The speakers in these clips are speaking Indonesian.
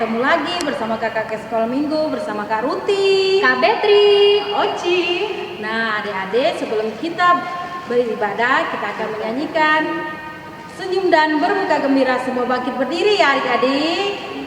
ketemu lagi bersama kakak ke sekolah minggu, bersama Kak Ruti, Kak Betri, Oci. Nah adik-adik, sebelum kita beribadah, kita akan menyanyikan Senyum dan Bermuka Gembira. Semua bangkit berdiri ya adik-adik.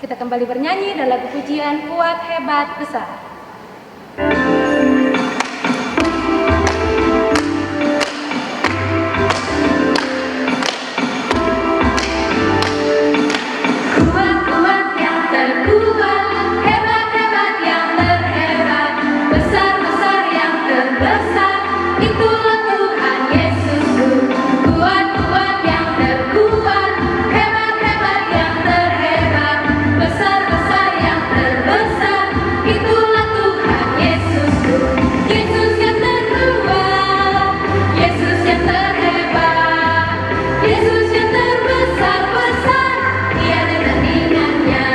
Kita kembali bernyanyi dalam lagu pujian Kuat Hebat Besar. kuat-kuat yang terkuat, hebat-hebat yang terhebat, besar-besar yang terbesar, itulah Tuhan Yesusku. Kuat-kuat yang terkuat, hebat-hebat yang terhebat, besar-besar yang terbesar, itulah Tuhan Yesusku. Yesus yang terkuat, Yesus yang terhebat, Yesus yang terbesar-besar, tiada tandingannya.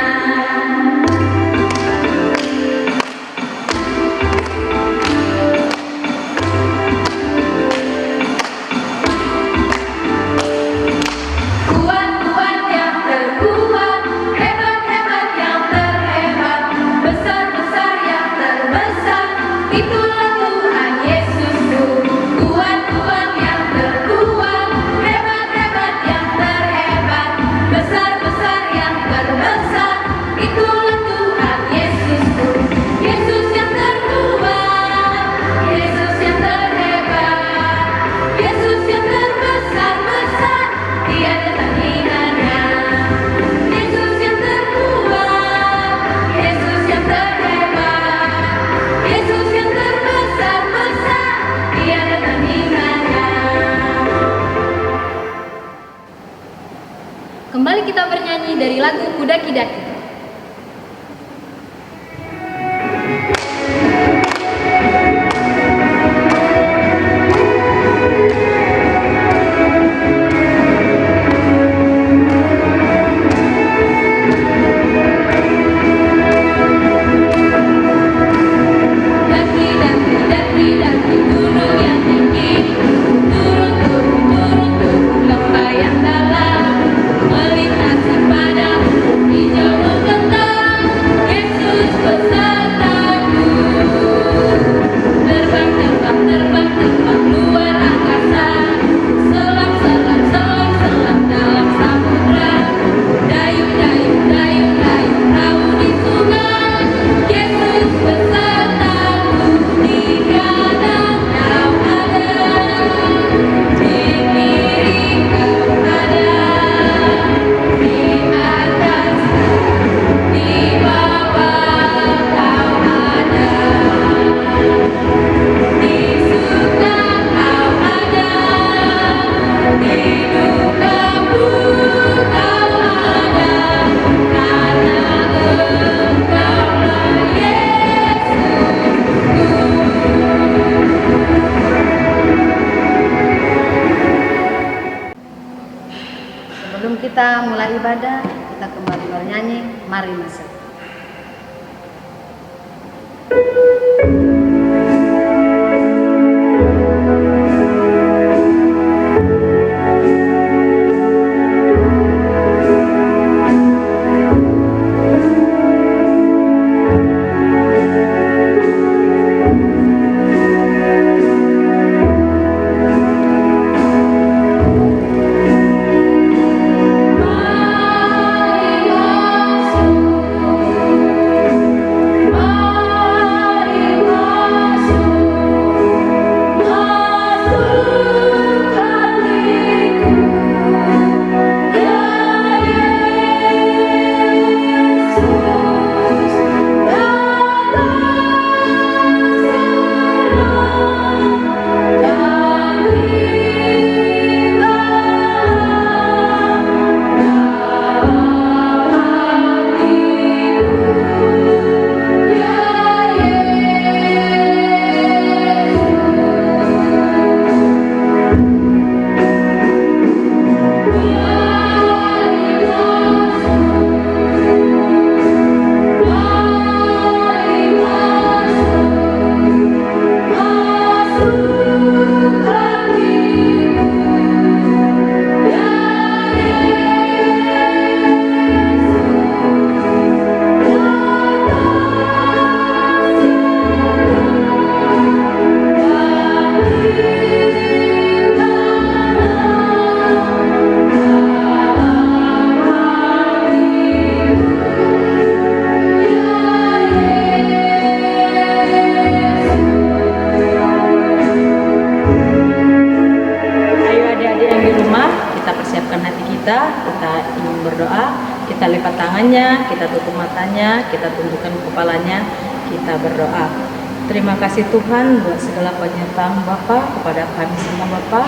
Kuat-kuat yang terkuat, hebat-hebat yang terhebat, besar-besar yang terbesar, itulah Tuhan Yesusku. Kuat-kuat yang terkuat, hebat-hebat yang terhebat, besar-besar yang terbesar, itulah Tuhan Yesusku. Yesus yang terkuat, Yesus yang terhebat, Yesus yang terbesar-besar, tiada tandingannya. Yesus yang terkuat, Yesus yang terhebat, Yesus yang terbesar-besar, tiada tandingannya. Kembali kita bernyanyi dari lagu Kudaki-daki. Daki gunung yang tinggi, turun lembah yang dalam, melintasi padang hijau membentang. Yesus besertaku, terbang luar angkasa, selam dalam samudra, dayung perahu di sungai. Yesus besertaku, di kanan kau ada, di kiri kau ada, di atas, di bawah kau ada, di suka kau ada, di duka pun kau ada, karena Engkaulah Yesusku. Sebelum kita mulai ibadah, kita kembali bernyanyi Mari Masuk. Kita lipat tangannya, kita tutup matanya, kita tundukkan kepalanya, kita berdoa. Terima kasih Tuhan buat segala penyertaan Bapak kepada kami semua Bapak,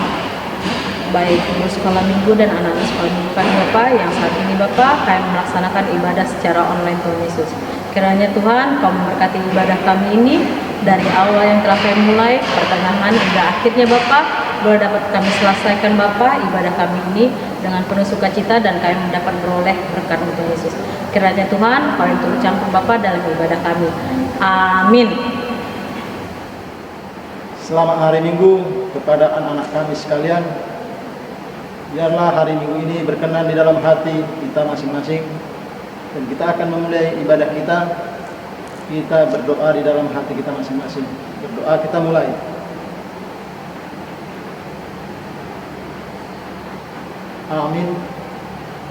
baik guru sekolah minggu dan anak-anak sekolah minggu kami Bapak, yang saat ini Bapak kami melaksanakan ibadah secara online Tuhan Yesus. Kiranya Tuhan Kau memberkati ibadah kami ini dari awal yang telah kami mulai, pertengahan hingga akhirnya Bapak, boleh dapat kami selesaikan Bapak ibadah kami ini dengan penuh sukacita dan kami mendapat beroleh berkat Tuhan Yesus. Kiranya Tuhan Kau yang turut campur Bapak dalam ibadah kami. Amin. Selamat hari Minggu kepada anak-anak kami sekalian. Biarlah hari Minggu ini berkenan di dalam hati kita masing-masing, dan kita akan memulai ibadah kita. Kita berdoa di dalam hati kita masing-masing. Berdoa, kita mulai. Amin.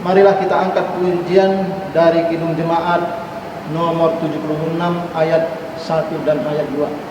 Marilah kita angkat pujian dari Kidung Jemaat nomor 76 ayat 1 dan ayat 2.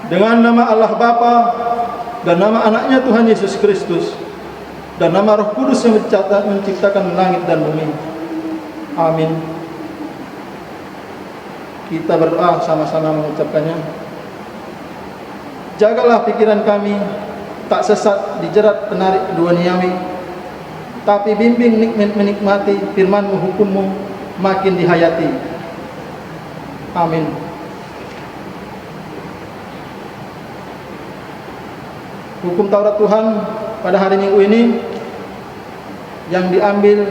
Dengan nama Allah Bapa dan nama anaknya Tuhan Yesus Kristus dan nama Roh Kudus yang menciptakan langit dan bumi. Amin. Kita berdoa sama-sama mengucapkannya. Jagalah pikiran kami tak sesat dijerat penarik duniawi, tapi bimbing nikmat menikmati firman-Mu, hukum-Mu makin dihayati. Amin. Hukum Taurat Tuhan pada hari Minggu ini yang diambil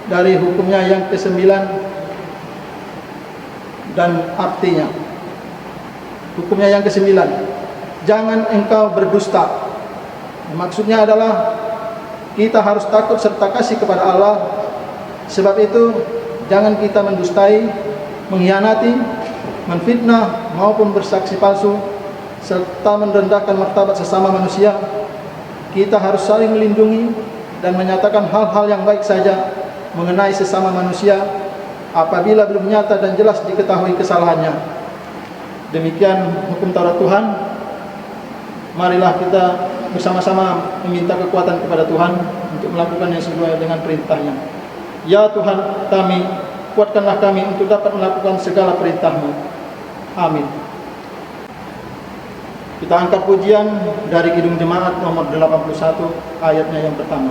dari hukumnya yang ke-9 dan artinya. Hukumnya yang ke-9, jangan engkau berdusta. Maksudnya adalah kita harus takut serta kasih kepada Allah. Sebab itu jangan kita mendustai, mengkhianati, menfitnah maupun bersaksi palsu, serta merendahkan martabat sesama manusia. Kita harus saling melindungi dan menyatakan hal-hal yang baik saja mengenai sesama manusia apabila belum nyata dan jelas diketahui kesalahannya. Demikian hukum Taurat Tuhan. Marilah kita bersama-sama meminta kekuatan kepada Tuhan untuk melakukan yang sesuai dengan perintah-Nya. Ya Tuhan kami, kuatkanlah kami untuk dapat melakukan segala perintah-Mu. Amin. Kita angkat pujian dari Kidung Jemaat nomor 81 ayatnya yang pertama.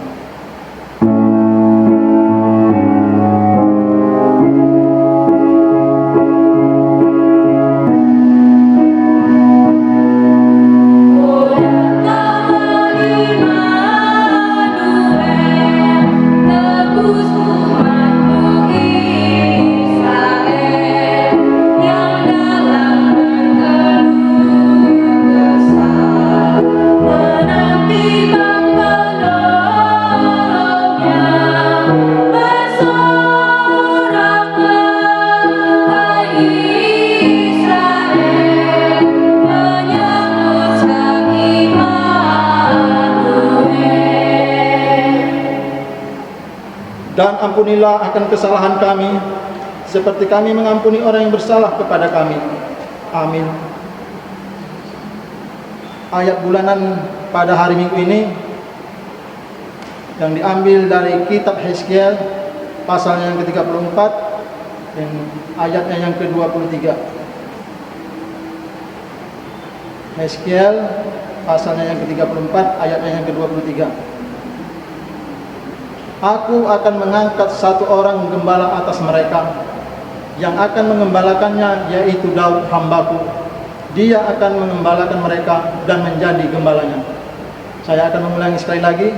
Dan ampunilah akan kesalahan kami, seperti kami mengampuni orang yang bersalah kepada kami. Amin. Ayat bulanan pada hari Minggu ini yang diambil dari kitab Hezkiel pasalnya yang ke-34 dan ayatnya yang ke-23. Hezkiel pasalnya yang ke-34 ayatnya yang ke-23. Aku akan mengangkat satu orang gembala atas mereka, yang akan mengembalakannya, yaitu Daud hambaku. Dia akan mengembalakan mereka dan menjadi gembalanya. Saya akan mengulangi sekali lagi.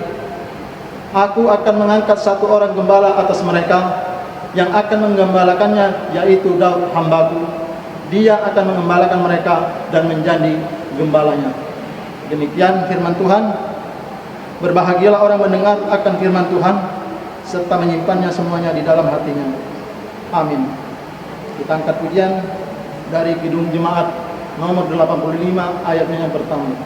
Aku akan mengangkat satu orang gembala atas mereka, yang akan menggembalakannya, yaitu Daud hambaku. Dia akan mengembalakan mereka dan menjadi gembalanya. Demikian firman Tuhan. Berbahagialah orang mendengar akan firman Tuhan serta menyimpannya semuanya di dalam hatinya. Amin. Kita angkat pujian dari Kidung Jemaat nomor 85 ayatnya yang pertama.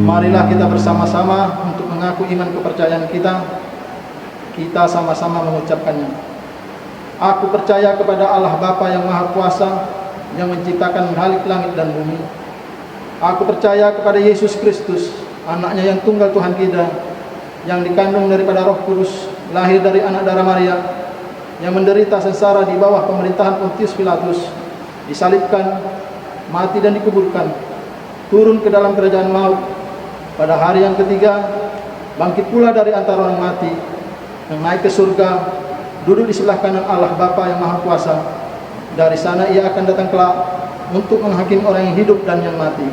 Marilah kita bersama-sama untuk mengaku iman kepercayaan kita. Kita sama-sama mengucapkannya. Aku percaya kepada Allah Bapa yang Maha Kuasa, yang menciptakan khalik langit dan bumi. Aku percaya kepada Yesus Kristus, anaknya yang tunggal Tuhan kita, yang dikandung daripada Roh Kudus, lahir dari anak darah Maria, yang menderita sengsara di bawah pemerintahan Pontius Pilatus, disalibkan, mati dan dikuburkan, turun ke dalam kerajaan maut, pada hari yang ketiga bangkit pula dari antara orang mati, yang naik ke surga, duduk di sebelah kanan Allah Bapa yang Maha Kuasa. Dari sana ia akan datang kelak untuk menghakimi orang yang hidup dan yang mati.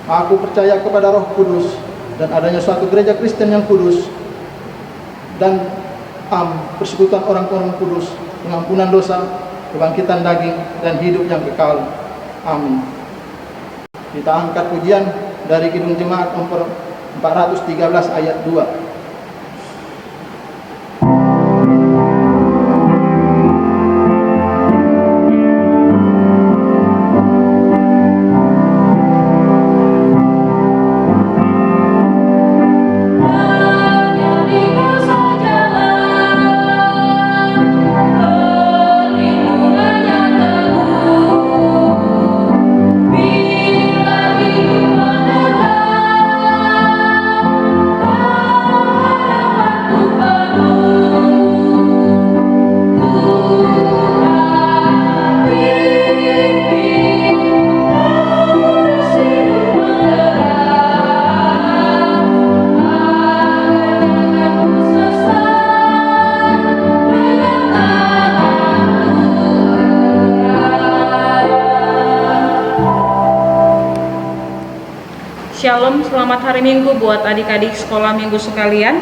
Aku percaya kepada Roh Kudus dan adanya suatu gereja Kristen yang kudus, dan persekutuan orang-orang kudus, pengampunan dosa, kebangkitan daging, dan hidup yang kekal. Amin. Kita angkat pujian dari Kidung Jemaat nomor 413 ayat 2. Shalom, selamat hari Minggu buat adik-adik sekolah minggu sekalian.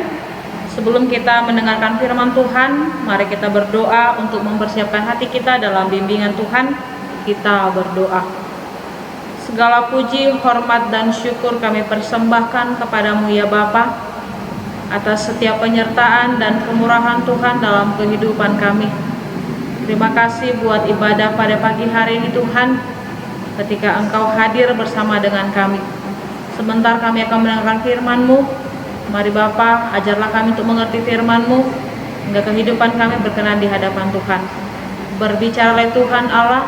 Sebelum kita mendengarkan firman Tuhan, mari kita berdoa untuk mempersiapkan hati kita dalam bimbingan Tuhan. Kita berdoa. Segala puji, hormat, dan syukur kami persembahkan kepadamu ya Bapa, atas setiap penyertaan dan kemurahan Tuhan dalam kehidupan kami. Terima kasih buat ibadah pada pagi hari ini Tuhan, ketika Engkau hadir bersama dengan kami. Sebentar kami akan mendengarkan firman-Mu. Mari Bapa, ajarlah kami untuk mengerti firman-Mu, hingga kehidupan kami berkenan di hadapan Tuhan. Berbicaralah Tuhan Allah,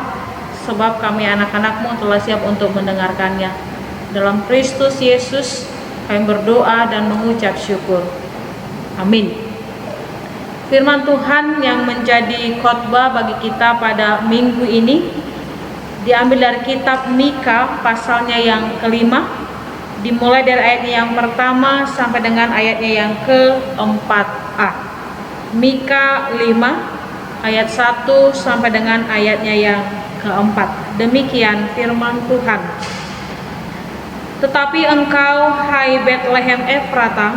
sebab kami anak-anak-Mu telah siap untuk mendengarkannya. Dalam Kristus Yesus kami berdoa dan mengucap syukur. Amin. Firman Tuhan yang menjadi khotbah bagi kita pada minggu ini diambil dari kitab Mika pasalnya yang kelima, dimulai dari ayatnya yang pertama sampai dengan ayatnya yang ke-4a. Mika 5 ayat 1 sampai dengan ayatnya yang ke-4. Demikian firman Tuhan. Tetapi engkau, hai Betlehem Efrata,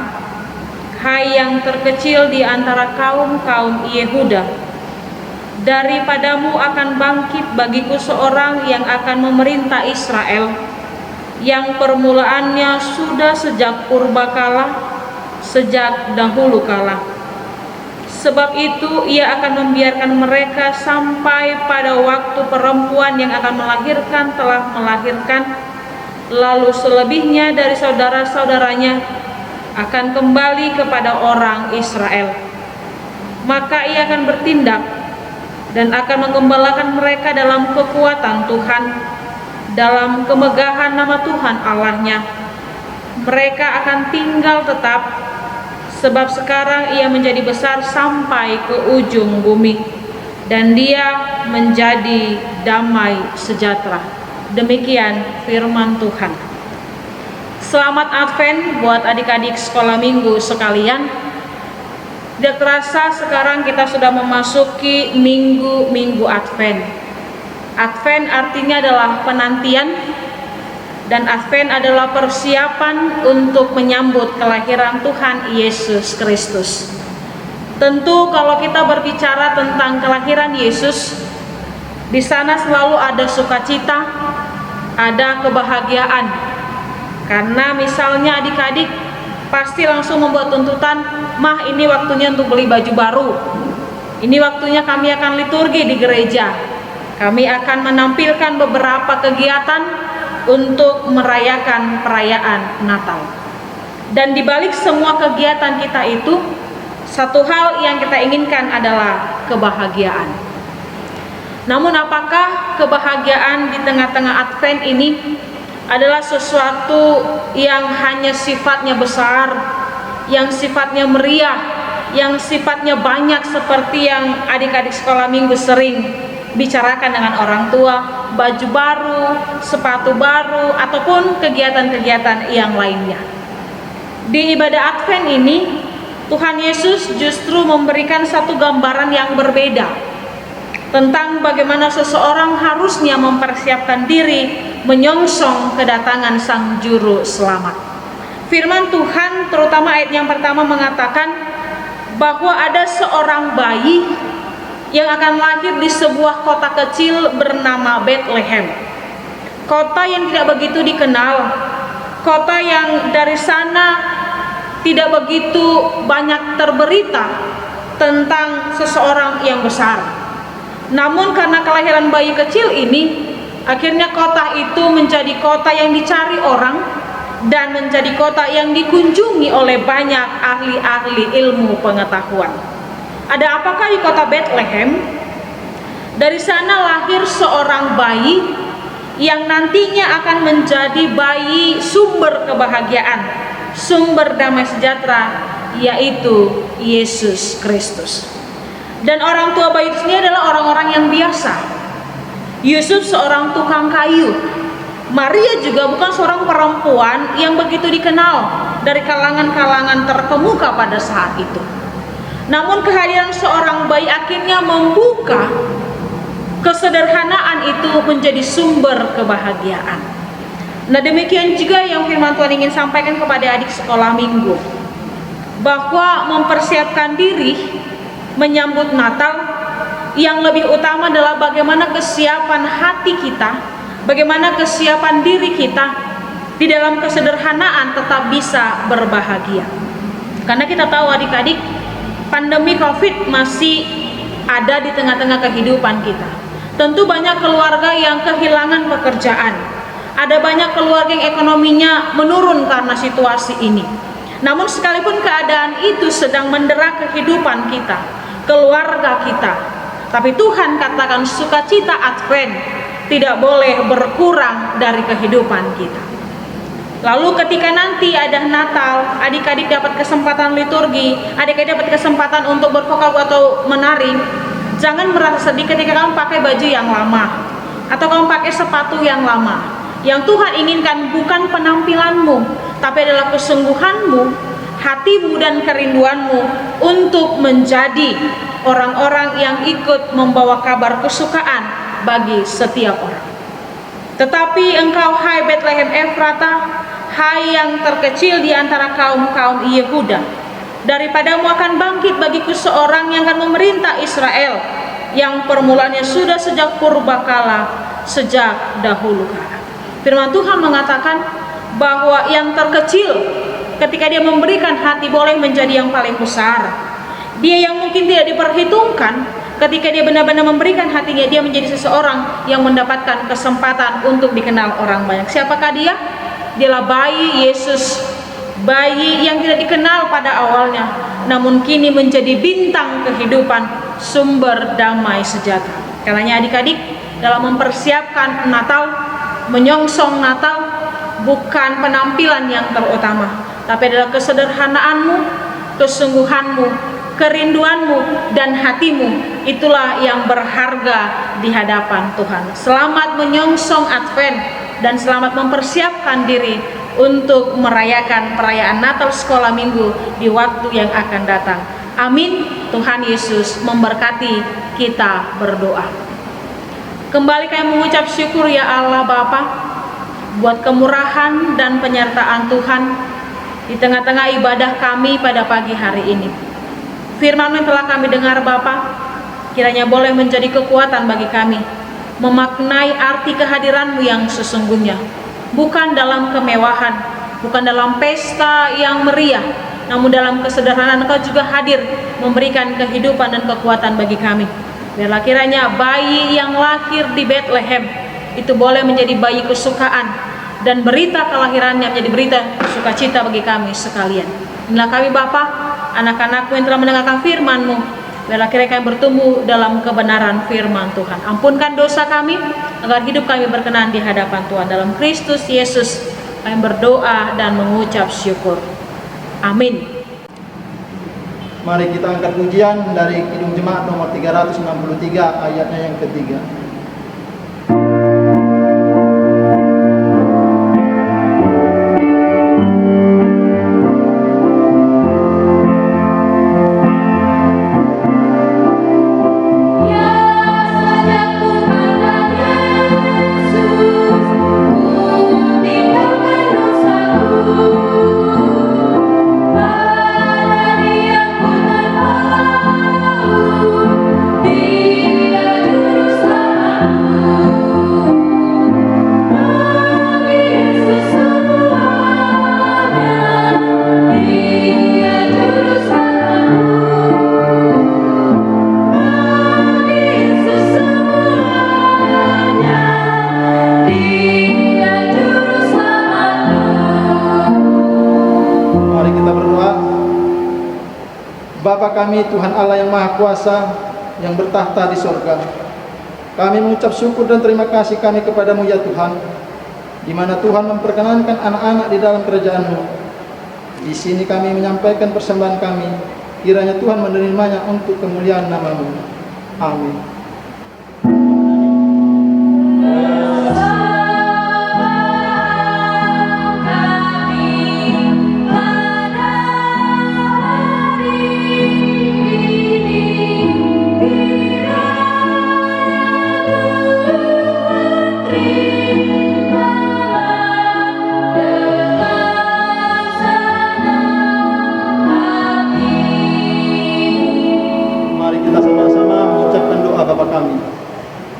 hai yang terkecil di antara kaum-kaum Yehuda, daripadamu akan bangkit bagiku seorang yang akan memerintah Israel, yang permulaannya sudah sejak purbakala, sejak dahulu kala. Sebab itu ia akan membiarkan mereka sampai pada waktu perempuan yang akan melahirkan telah melahirkan, lalu selebihnya dari saudara-saudaranya akan kembali kepada orang Israel. Maka ia akan bertindak dan akan menggembalakan mereka dalam kekuatan Tuhan, dalam kemegahan nama Tuhan Allahnya. Mereka akan tinggal tetap, sebab sekarang ia menjadi besar sampai ke ujung bumi, dan dia menjadi damai sejahtera. Demikian firman Tuhan. Selamat Advent buat adik-adik sekolah minggu sekalian. Tidak terasa sekarang kita sudah memasuki minggu Advent. Advent artinya adalah penantian, dan Advent adalah persiapan untuk menyambut kelahiran Tuhan Yesus Kristus. Tentu kalau kita berbicara tentang kelahiran Yesus, di sana selalu ada sukacita, ada kebahagiaan. Karena misalnya adik-adik pasti langsung membuat tuntutan, "Mah, ini waktunya untuk beli baju baru. Ini waktunya kami akan liturgi di gereja. Kami akan menampilkan beberapa kegiatan untuk merayakan perayaan Natal." Dan di balik semua kegiatan kita itu, satu hal yang kita inginkan adalah kebahagiaan. Namun apakah kebahagiaan di tengah-tengah Advent ini adalah sesuatu yang hanya sifatnya besar, yang sifatnya meriah, yang sifatnya banyak seperti yang adik-adik sekolah minggu sering bicarakan dengan orang tua, baju baru, sepatu baru, ataupun kegiatan-kegiatan yang lainnya? Di ibadah Advent ini, Tuhan Yesus justru memberikan satu gambaran yang berbeda tentang bagaimana seseorang harusnya mempersiapkan diri menyongsong kedatangan Sang Juru Selamat. Firman Tuhan terutama ayat yang pertama mengatakan bahwa ada seorang bayi yang akan lahir di sebuah kota kecil bernama Bethlehem. Kota yang tidak begitu dikenal, kota yang dari sana tidak begitu banyak terberita tentang seseorang yang besar. Namun karena kelahiran bayi kecil ini, akhirnya kota itu menjadi kota yang dicari orang dan menjadi kota yang dikunjungi oleh banyak ahli-ahli ilmu pengetahuan. Ada apakah di kota Bethlehem? Dari sana lahir seorang bayi yang nantinya akan menjadi bayi sumber kebahagiaan, sumber damai sejahtera, yaitu Yesus Kristus. Dan orang tua bayi itu sendiri adalah orang-orang yang biasa. Yusuf seorang tukang kayu. Maria juga bukan seorang perempuan yang begitu dikenal dari kalangan-kalangan terkemuka pada saat itu. Namun kehadiran seorang bayi akhirnya membuka kesederhanaan itu menjadi sumber kebahagiaan. Nah, demikian juga yang firman Tuhan ingin sampaikan kepada adik sekolah minggu, bahwa mempersiapkan diri menyambut Natal yang lebih utama adalah bagaimana kesiapan hati kita, bagaimana kesiapan diri kita di dalam kesederhanaan tetap bisa berbahagia. Karena kita tahu adik-adik, pandemi COVID masih ada di tengah-tengah kehidupan kita. Tentu banyak keluarga yang kehilangan pekerjaan, ada banyak keluarga yang ekonominya menurun karena situasi ini. Namun sekalipun keadaan itu sedang mendera kehidupan kita, keluarga kita, tapi Tuhan katakan sukacita Advent tidak boleh berkurang dari kehidupan kita. Lalu ketika nanti ada Natal, adik-adik dapat kesempatan liturgi, adik-adik dapat kesempatan untuk bervokal atau menari, jangan merasa sedih ketika kamu pakai baju yang lama. atau kamu pakai sepatu yang lama. Yang Tuhan inginkan bukan penampilanmu, tapi adalah kesungguhanmu, hatimu dan kerinduanmu untuk menjadi orang-orang yang ikut membawa kabar kesukaan bagi setiap orang. Tetapi engkau, hai Bethlehem Efrata, hai yang terkecil di antara kaum-kaum Yehuda, daripadamu akan bangkit bagiku seorang yang akan memerintah Israel, yang permulaannya sudah sejak purbakala, sejak dahulu kala. Firman Tuhan mengatakan bahwa yang terkecil ketika dia memberikan hati boleh menjadi yang paling besar. Dia yang mungkin tidak diperhitungkan, ketika dia benar-benar memberikan hatinya, dia menjadi seseorang yang mendapatkan kesempatan untuk dikenal orang banyak. Siapakah dia? Dialah bayi Yesus, bayi yang tidak dikenal pada awalnya, namun kini menjadi bintang kehidupan, sumber damai sejahtera. Karena adik-adik, dalam mempersiapkan Natal, menyongsong Natal, bukan penampilan yang terutama, tapi adalah kesederhanaanmu, kesungguhanmu, kerinduanmu, dan hatimu. Itulah yang berharga di hadapan Tuhan. Selamat menyongsong Advent dan selamat mempersiapkan diri untuk merayakan perayaan Natal Sekolah Minggu di waktu yang akan datang. Amin. Tuhan Yesus memberkati. Kita berdoa. Kembali kami mengucap syukur ya Allah Bapa, buat kemurahan dan penyertaan Tuhan di tengah-tengah ibadah kami pada pagi hari ini. Firman yang telah kami dengar Bapa, kiranya boleh menjadi kekuatan bagi kami memaknai arti kehadiran-Mu yang sesungguhnya, bukan dalam kemewahan, bukan dalam pesta yang meriah, namun dalam kesederhanaan Engkau juga hadir memberikan kehidupan dan kekuatan bagi kami. Biarlah kiranya bayi yang lahir di Bethlehem itu boleh menjadi bayi kesukaan, dan berita kelahirannya menjadi berita sukacita bagi kami sekalian. Inilah kami Bapa, anak-anak-Mu yang telah mendengarkan firman-Mu. Biarlah kiranya kami bertumbuh dalam kebenaran firman Tuhan. Ampunkan dosa kami, agar hidup kami berkenan di hadapan Tuhan. Dalam Kristus Yesus kami berdoa dan mengucap syukur. Amin. Mari kita angkat pujian dari Kidung Jemaat nomor 363 ayatnya yang ketiga. Bapa kami, Tuhan Allah yang Maha Kuasa, yang bertahta di sorga, kami mengucap syukur dan terima kasih kami kepadamu ya Tuhan, di mana Tuhan memperkenankan anak-anak di dalam kerajaan-Mu. Di sini kami menyampaikan persembahan kami, kiranya Tuhan menerimanya untuk kemuliaan nama-Mu. Amin.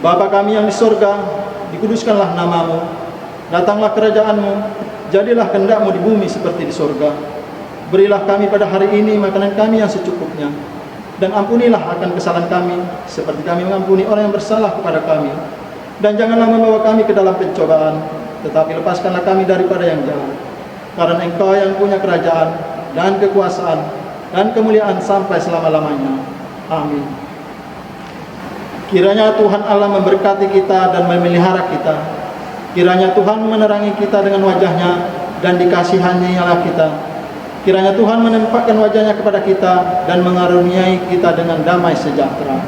Bapa kami yang di surga, dikuduskanlah nama-Mu, datanglah kerajaan-Mu, jadilah kehendak-Mu di bumi seperti di surga. Berilah kami pada hari ini makanan kami yang secukupnya, dan ampunilah akan kesalahan kami, seperti kami mengampuni orang yang bersalah kepada kami. Dan janganlah membawa kami ke dalam pencobaan, tetapi lepaskanlah kami daripada yang jahat. Karena Engkau yang punya kerajaan, dan kekuasaan, dan kemuliaan sampai selama-lamanya. Amin. Kiranya Tuhan Allah memberkati kita dan memelihara kita. Kiranya Tuhan menerangi kita dengan wajah-Nya dan dikasihaninya kita. Kiranya Tuhan menempatkan wajah-Nya kepada kita dan mengaruniai kita dengan damai sejahtera.